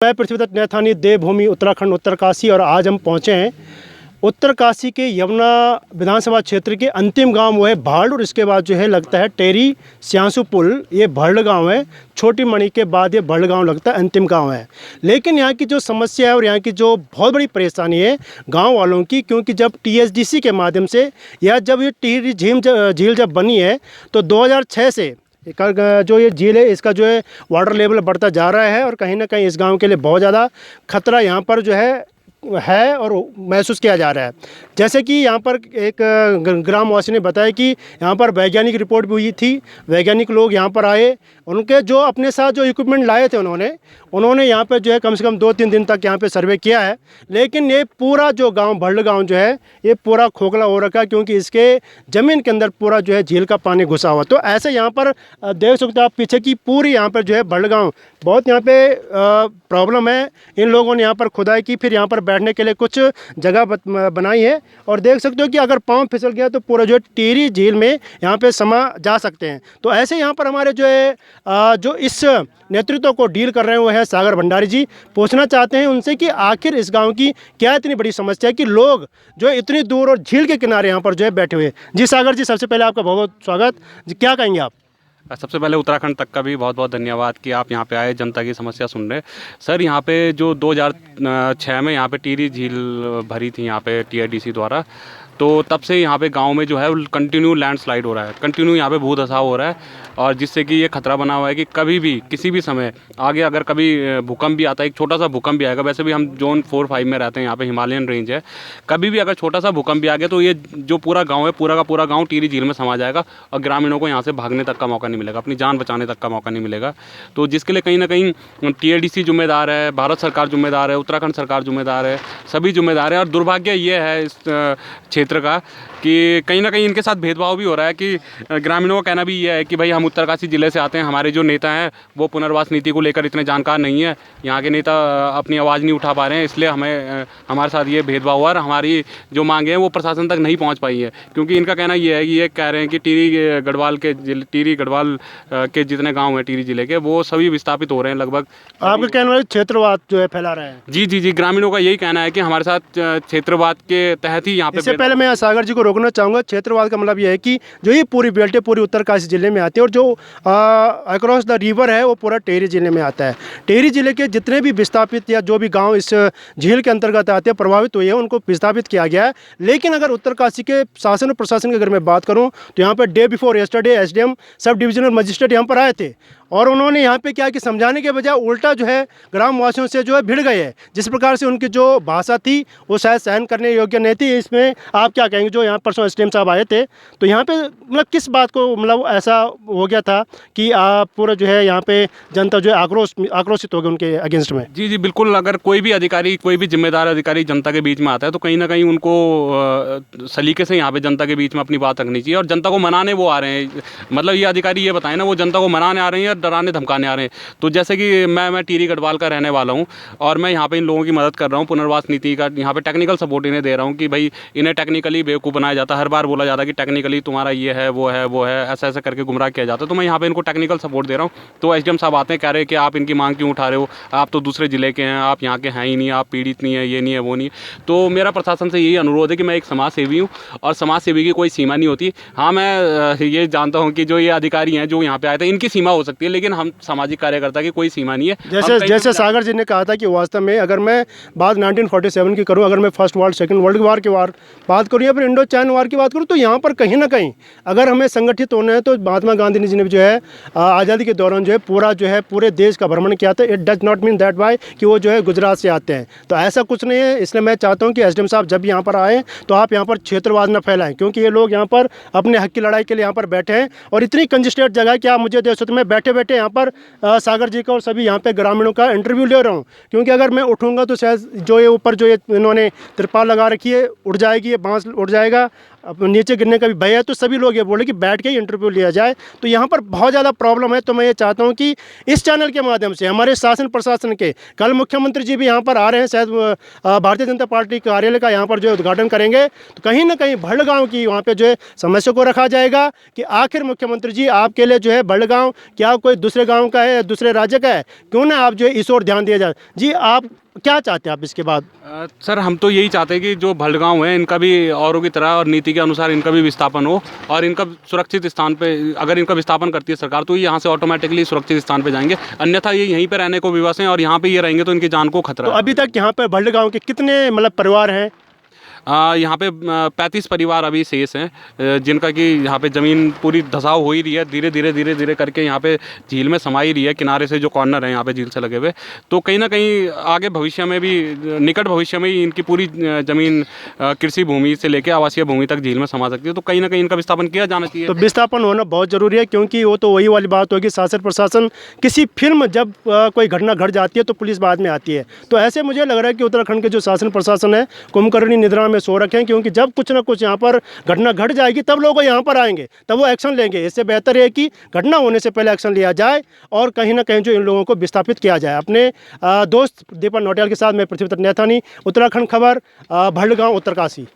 मैं पृथ्वीदत्त नैथानी, देवभूमि उत्तराखंड उत्तरकाशी। और आज हम पहुँचे हैं उत्तरकाशी के यमुना विधानसभा क्षेत्र के अंतिम गांव वो है भाड़, और इसके बाद जो है लगता है टेरी स्यांसू पुल। ये भड़ गांव है, छोटी मणि के बाद ये भड़ गांव लगता है अंतिम गांव है। लेकिन यहाँ की जो समस्या है और यहाँ की जो बहुत बड़ी परेशानी है गांव वालों की, क्योंकि जब टीएचडीसी के माध्यम से या जब ये टिहरी झील जब बनी है तो 2006 से जो ये झील है इसका जो है वाटर लेवल बढ़ता जा रहा है, और कहीं ना कहीं इस गांव के लिए बहुत ज़्यादा खतरा यहाँ पर जो है और महसूस किया जा रहा है। जैसे कि यहाँ पर एक ग्रामवासी ने बताया कि यहाँ पर वैज्ञानिक रिपोर्ट भी हुई थी, वैज्ञानिक लोग यहाँ पर आए, उनके जो अपने साथ जो इक्विपमेंट लाए थे उन्होंने यहाँ पे जो है कम से कम 2-3 दिन तक यहाँ पे सर्वे किया है। लेकिन ये पूरा जो गांव भड़ गांव जो है ये पूरा खोखला हो रखा है, क्योंकि इसके ज़मीन के अंदर पूरा जो है झील का पानी घुसा हुआ। तो ऐसे यहाँ पर देख सकते हो आप पीछे की पूरी यहाँ पर जो है भड़ गाँव बहुत यहाँ पे प्रॉब्लम है। इन लोगों ने यहाँ पर खुदाई की, फिर यहाँ पर बैठने के लिए कुछ जगह बनाई है, और देख सकते हो कि अगर पाँव फिसल गया तो पूरा जो है टिहरी झील में यहाँ पे समा जा सकते हैं। तो ऐसे यहाँ पर हमारे जो है जो इस नेतृत्व को डील कर रहे हैं वो है सागर भंडारी जी। पूछना चाहते हैं उनसे कि आखिर इस गांव की क्या इतनी बड़ी समस्या है कि लोग जो है इतनी दूर और झील के किनारे यहाँ पर जो है बैठे हुए। जी सागर जी, सबसे पहले आपका बहुत बहुत स्वागत जी, क्या कहेंगे आप? सबसे पहले उत्तराखंड तक का भी बहुत बहुत धन्यवाद कि आप यहाँ पे आए, जनता की समस्या सुन रहे। सर यहाँ पे जो 2006 में यहाँ पे टिहरी झील भरी थी यहाँ पे टीआईडीसी द्वारा, तो तब से यहाँ पे गांव में जो है कंटिन्यू लैंडस्लाइड हो रहा है, कंटिन्यू यहाँ पे भू धसाव हो रहा है, और जिससे कि ये खतरा बना हुआ है कि कभी भी किसी भी समय आगे अगर कभी भूकंप भी आता है, एक छोटा सा भूकंप भी आएगा, वैसे भी हम जोन 4-5 में रहते हैं, यहाँ पे हिमालयन रेंज है, कभी भी अगर छोटा सा भूकंप भी आ गया तो ये जो पूरा गाँव है पूरा का पूरा गाँव टिहरी झील में समा जाएगा, और ग्रामीणों को यहाँ से भागने तक का मौका नहीं मिलेगा, अपनी जान बचाने तक का मौका नहीं मिलेगा। तो जिसके लिए कहीं ना कहीं टीआईडीसी जिम्मेदार है, भारत सरकार जिम्मेदार है, उत्तराखंड सरकार जिम्मेदार है, सभी जिम्मेदार है। और दुर्भाग्य ये है इस क्षेत्र का कि कहीं ना कहीं इनके साथ भेदभाव भी हो रहा है कि ग्रामीणों का कहना भी ये है कि भाई हम उत्तरकाशी ज़िले से आते हैं, हमारे जो नेता हैं वो पुनर्वास नीति को लेकर इतने जानकार नहीं है, यहाँ के नेता अपनी आवाज़ नहीं उठा पा रहे हैं, इसलिए हमारे साथ ये भेदभाव हुआ, और हमारी जो मांगे हैं वो प्रशासन तक नहीं पहुँच पाई है। क्योंकि इनका कहना ये है कि ये कह रहे हैं कि टिहरी गढ़वाल के जितने गाँव हैं टिहरी जिले के वो सभी विस्थापित हो रहे हैं लगभग। आपका कहना है क्षेत्रवाद जो है फैला रहे हैं? जी, ग्रामीणों का यही कहना है कि हमारे साथ क्षेत्रवाद के तहत ही यहाँ पे। इससे पहले मैं सागर जी को रोकना चाहूँगा। क्षेत्रवाद का मतलब यह है कि जो ये पूरी बेल्ट है पूरी उत्तरकाशी जिले में आती है, और जो अक्रॉस द रिवर है वो पूरा टिहरी जिले में आता है। टिहरी जिले के जितने भी विस्थापित या जो भी गांव इस झील के अंतर्गत आते हैं प्रभावित हुए हैं उनको विस्थापित किया गया है। लेकिन अगर उत्तरकाशी के शासन और प्रशासन की अगर मैं बात करूँ तो यहाँ per day before yesterday SDM sub divisional magistrate यहाँ पर आए थे, और उन्होंने यहाँ पे क्या कि समझाने के बजाय उल्टा जो है ग्रामवासियों से जो है भिड़ गए हैं। जिस प्रकार से उनकी जो भाषा थी वो शायद सहन करने योग्य नहीं थी। इसमें आप क्या कहेंगे? जो यहाँ परसों एसडीएम साहब आए थे तो यहाँ पे मतलब किस बात को मतलब ऐसा हो गया था कि आप पूरा जो है यहाँ पे जनता जो है आक्रोशित हो गई उनके अगेंस्ट में? जी बिल्कुल। अगर कोई भी अधिकारी, कोई भी जिम्मेदार अधिकारी जनता के बीच में आता है तो कहीं ना कहीं उनको सलीके से यहाँ पे जनता के बीच में अपनी बात रखनी चाहिए, और जनता को मनाने वो आ रहे हैं। मतलब ये अधिकारी ये बताएं ना, वो जनता को मनाने आ रहे हैं, डराने धमकाने आ रहे हैं। तो जैसे कि मैं टिहरी गढ़वाल का रहने वाला हूँ, और मैं यहाँ पे इन लोगों की मदद कर रहा हूँ, पुनर्वास नीति का यहाँ पे टेक्निकल सपोर्ट इन्हें दे रहा हूँ कि भाई इन्हें टेक्निकली बेवकूफ़ बनाया जाता है। हर बार बोला जाता है कि टेक्निकली तुम्हारा ये है वो है, ऐसा करके गुमराह किया जाता है। तो मैं यहाँ पे इनको टेक्निकल सपोर्ट दे रहा हूँ। तो एसडीएम साहब आते हैं, कह रहे हैं कि आप इनकी मांग क्यों उठा रहे हो, आप तो दूसरे ज़िले के हैं, आप यहाँ के हैं ही नहीं, आप पीड़ित नहीं है, ये नहीं है वो नहीं है। तो मेरा प्रशासन से यही अनुरोध है कि मैं एक समाज सेवी हूँ, और समाज सेवी की कोई सीमा नहीं होती। हाँ, मैं ये जानता हूँ कि जो ये अधिकारी हैं जो यहाँ पे आए थे इनकी सीमा हो सकती है, लेकिन हम सामाजिक कार्यकर्ता की कोई सीमा नहीं है। जैसे सागर जी ने कहा था कि वास्तव में अगर मैं बात 1947 की करूं, अगर मैं first world second world war की बात करूं या फिर इंडो चाइन वार की बात करूं, तो यहाँ पर कहीं ना कहीं अगर हमें संगठित होना है तो महात्मा गांधी जी ने जो है आज़ादी के दौरान जो है पूरे देश का भ्रमण किया था। It does not mean that why कि वो जो है गुजरात से आते हैं, तो ऐसा कुछ नहीं है। इसलिए मैं चाहता हूँ कि एसडीएम साहब जब यहाँ पर आए तो आप यहाँ पर क्षेत्रवाद न फैलाएं, क्योंकि ये लोग यहाँ पर अपने हक की लड़ाई के लिए यहाँ पर बैठे हैं, और इतनी कंजेस्टेड जगह है कि आप मुझे देख सकते, मैं बैठे बैठे यहाँ पर सागर जी का और सभी यहाँ पे ग्रामीणों का इंटरव्यू ले रहा हूँ, क्योंकि अगर मैं उठूँगा तो शायद जो ये ऊपर जो ये इन्होंने तिरपाल लगा रखी है उड़ जाएगी, ये बांस उड़ जाएगा, अब नीचे गिरने का भी भय है, तो सभी लोग ये बोले कि बैठ के ही इंटरव्यू लिया जाए। तो यहाँ पर बहुत ज़्यादा प्रॉब्लम है। तो मैं ये चाहता हूँ कि इस चैनल के माध्यम से हमारे शासन प्रशासन के, कल मुख्यमंत्री जी भी यहाँ पर आ रहे हैं, शायद भारतीय जनता पार्टी कार्यालय का यहाँ पर जो है उद्घाटन करेंगे, तो कहीं ना कहीं भड़गांव की वहाँ पे जो है समस्या को रखा जाएगा कि आखिर मुख्यमंत्री जी आपके लिए जो है भड़गांव क्या कोई दूसरे गाँव का है, दूसरे राज्य का है, क्यों ना आप जो है इस ओर ध्यान दिया जाए। जी आप क्या चाहते हैं आप इसके बाद? सर हम तो यही चाहते हैं कि जो भड़गांव है इनका भी औरों की तरह और नीति के अनुसार इनका भी विस्थापन हो, और इनका सुरक्षित स्थान पे अगर इनका विस्थापन करती है सरकार तो ये यहाँ से ऑटोमेटिकली सुरक्षित स्थान पे जाएंगे, अन्यथा ये यहीं पे रहने को विवश हैं और यहाँ पे ये रहेंगे तो इनकी जान को खतरा तो है। अभी तक यहाँ पर भड़गांव के कितने मतलब परिवार हैं? यहाँ पे 35 परिवार अभी शेष हैं, जिनका कि यहाँ पे ज़मीन पूरी धसाव हो ही रही है, धीरे धीरे करके यहाँ पे झील में समा ही रही है, किनारे से जो कॉर्नर है यहाँ पे झील से लगे हुए। तो कहीं ना कहीं आगे भविष्य में भी, निकट भविष्य में ही इनकी पूरी ज़मीन कृषि भूमि से लेकर आवासीय भूमि तक झील में समा सकती है। तो कहीं ना कहीं इनका विस्थापन किया जाना चाहिए। तो विस्थापन होना बहुत ज़रूरी है, क्योंकि वो तो वही वाली बात होगी, शासन प्रशासन किसी फिल्म जब कोई घटना घट जाती है तो पुलिस बाद में आती है। तो ऐसे मुझे लग रहा है कि उत्तराखंड के जो शासन प्रशासन है कुंभकर्णी निद्रा में सो रखे हैं, क्योंकि जब कुछ ना कुछ यहाँ पर घटना घट जाएगी तब लोग यहाँ पर आएंगे, तब वो एक्शन लेंगे। इससे बेहतर है कि घटना होने से पहले एक्शन लिया जाए और कहीं ना कहीं जो इन लोगों को विस्थापित किया जाए। अपने दोस्त दीपक नौटियाल के साथ मैं पृथ्वी नैथानी, उत्तराखंड खबर, भड़गांव, उत्तरकाशी।